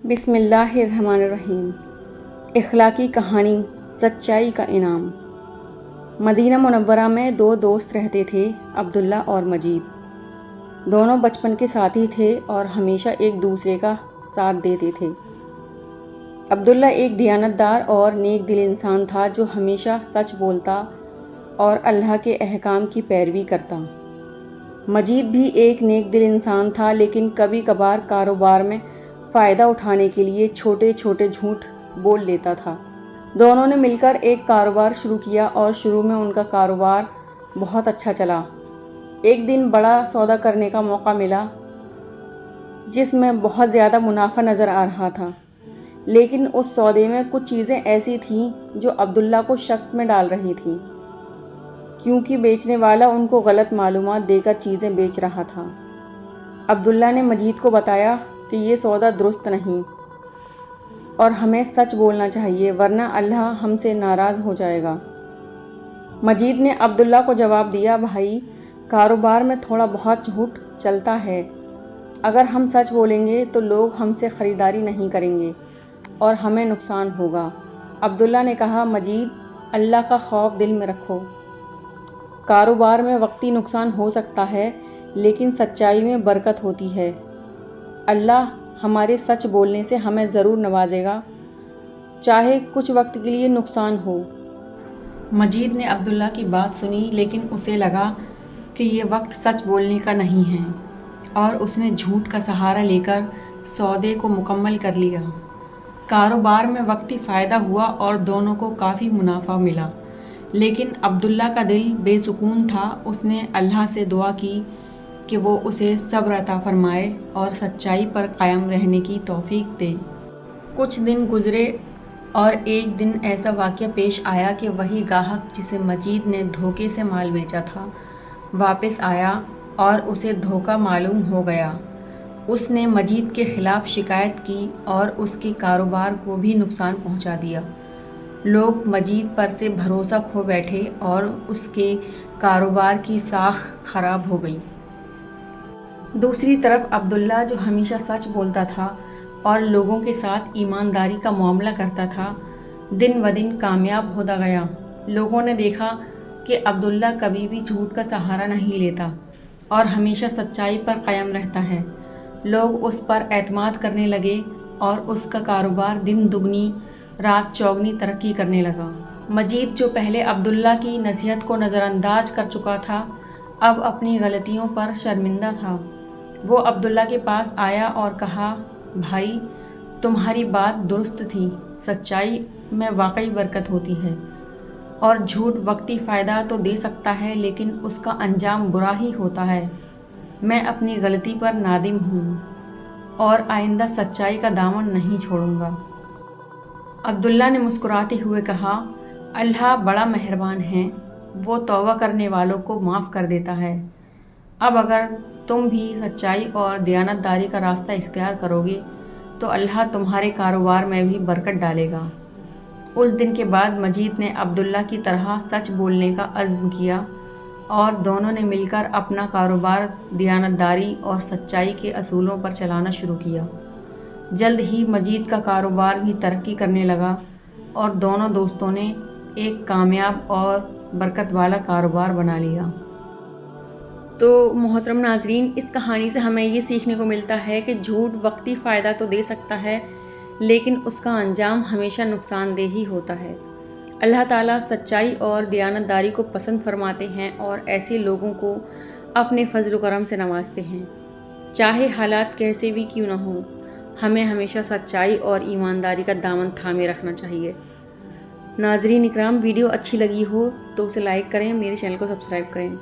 بسم اللہ الرحمن الرحیم۔ اخلاقی کہانی، سچائی کا انعام۔ مدینہ منورہ میں دو دوست رہتے تھے، عبداللہ اور مجید۔ دونوں بچپن کے ساتھی تھے اور ہمیشہ ایک دوسرے کا ساتھ دیتے تھے۔ عبداللہ ایک دیانتدار اور نیک دل انسان تھا جو ہمیشہ سچ بولتا اور اللہ کے احکام کی پیروی کرتا۔ مجید بھی ایک نیک دل انسان تھا، لیکن کبھی کبھار کاروبار میں فائدہ اٹھانے کے لیے چھوٹے چھوٹے جھوٹ بول لیتا تھا۔ دونوں نے مل کر ایک کاروبار شروع کیا اور شروع میں ان کا کاروبار بہت اچھا چلا۔ ایک دن بڑا سودا کرنے کا موقع ملا جس میں بہت زیادہ منافع نظر آ رہا تھا، لیکن اس سودے میں کچھ چیزیں ایسی تھیں جو عبداللہ کو شک میں ڈال رہی تھیں، کیونکہ بیچنے والا ان کو غلط معلومات دے کر چیزیں بیچ رہا تھا۔ عبداللہ نے مجید کو بتایا کہ یہ سودا درست نہیں اور ہمیں سچ بولنا چاہیے، ورنہ اللہ ہم سے ناراض ہو جائے گا۔ مجید نے عبداللہ کو جواب دیا، بھائی، کاروبار میں تھوڑا بہت جھوٹ چلتا ہے۔ اگر ہم سچ بولیں گے تو لوگ ہم سے خریداری نہیں کریں گے اور ہمیں نقصان ہوگا۔ عبداللہ نے کہا، مجید، اللہ کا خوف دل میں رکھو۔ کاروبار میں وقتی نقصان ہو سکتا ہے، لیکن سچائی میں برکت ہوتی ہے۔ اللہ ہمارے سچ بولنے سے ہمیں ضرور نوازے گا، چاہے کچھ وقت کے لیے نقصان ہو۔ مجید نے عبداللہ کی بات سنی، لیکن اسے لگا کہ یہ وقت سچ بولنے کا نہیں ہے، اور اس نے جھوٹ کا سہارا لے کر سودے کو مکمل کر لیا۔ کاروبار میں وقتی فائدہ ہوا اور دونوں کو کافی منافع ملا، لیکن عبداللہ کا دل بے سکون تھا۔ اس نے اللہ سے دعا کی کہ وہ اسے صبر عطا فرمائے اور سچائی پر قائم رہنے کی توفیق دے۔ کچھ دن گزرے اور ایک دن ایسا واقعہ پیش آیا کہ وہی گاہک جسے مجید نے دھوکے سے مال بیچا تھا واپس آیا اور اسے دھوکہ معلوم ہو گیا۔ اس نے مجید کے خلاف شکایت کی اور اس کے کاروبار کو بھی نقصان پہنچا دیا۔ لوگ مجید پر سے بھروسہ کھو بیٹھے اور اس کے کاروبار کی ساکھ خراب ہو گئی۔ دوسری طرف عبداللہ، جو ہمیشہ سچ بولتا تھا اور لوگوں کے ساتھ ایمانداری کا معاملہ کرتا تھا، دن بدن کامیاب ہوتا گیا۔ لوگوں نے دیکھا کہ عبداللہ کبھی بھی جھوٹ کا سہارا نہیں لیتا اور ہمیشہ سچائی پر قائم رہتا ہے۔ لوگ اس پر اعتماد کرنے لگے اور اس کا کاروبار دن دگنی رات چوگنی ترقی کرنے لگا۔ مجید، جو پہلے عبداللہ کی نصیحت کو نظر انداز کر چکا تھا، اب اپنی غلطیوں پر شرمندہ تھا۔ وہ عبداللہ کے پاس آیا اور کہا، بھائی، تمہاری بات درست تھی، سچائی میں واقعی برکت ہوتی ہے اور جھوٹ وقتی فائدہ تو دے سکتا ہے، لیکن اس کا انجام برا ہی ہوتا ہے۔ میں اپنی غلطی پر نادم ہوں اور آئندہ سچائی کا دامن نہیں چھوڑوں گا۔ عبداللہ نے مسکراتے ہوئے کہا، اللہ بڑا مہربان ہے، وہ توبہ کرنے والوں کو معاف کر دیتا ہے۔ اب اگر تم بھی سچائی اور دیانتداری کا راستہ اختیار کرو گے تو اللہ تمہارے کاروبار میں بھی برکت ڈالے گا۔ اس دن کے بعد مجید نے عبداللہ کی طرح سچ بولنے کا عزم کیا اور دونوں نے مل کر اپنا کاروبار دیانتداری اور سچائی کے اصولوں پر چلانا شروع کیا۔ جلد ہی مجید کا کاروبار بھی ترقی کرنے لگا اور دونوں دوستوں نے ایک کامیاب اور برکت والا کاروبار بنا لیا۔ تو محترم ناظرین، اس کہانی سے ہمیں یہ سیکھنے کو ملتا ہے کہ جھوٹ وقتی فائدہ تو دے سکتا ہے، لیکن اس کا انجام ہمیشہ نقصان دہ ہی ہوتا ہے۔ اللہ تعالیٰ سچائی اور دیانتداری کو پسند فرماتے ہیں اور ایسے لوگوں کو اپنے فضل و کرم سے نوازتے ہیں۔ چاہے حالات کیسے بھی کیوں نہ ہوں، ہمیں ہمیشہ سچائی اور ایمانداری کا دامن تھامے رکھنا چاہیے۔ ناظرین اکرام، ویڈیو اچھی لگی ہو تو اسے لائک کریں، میرے چینل کو سبسکرائب کریں۔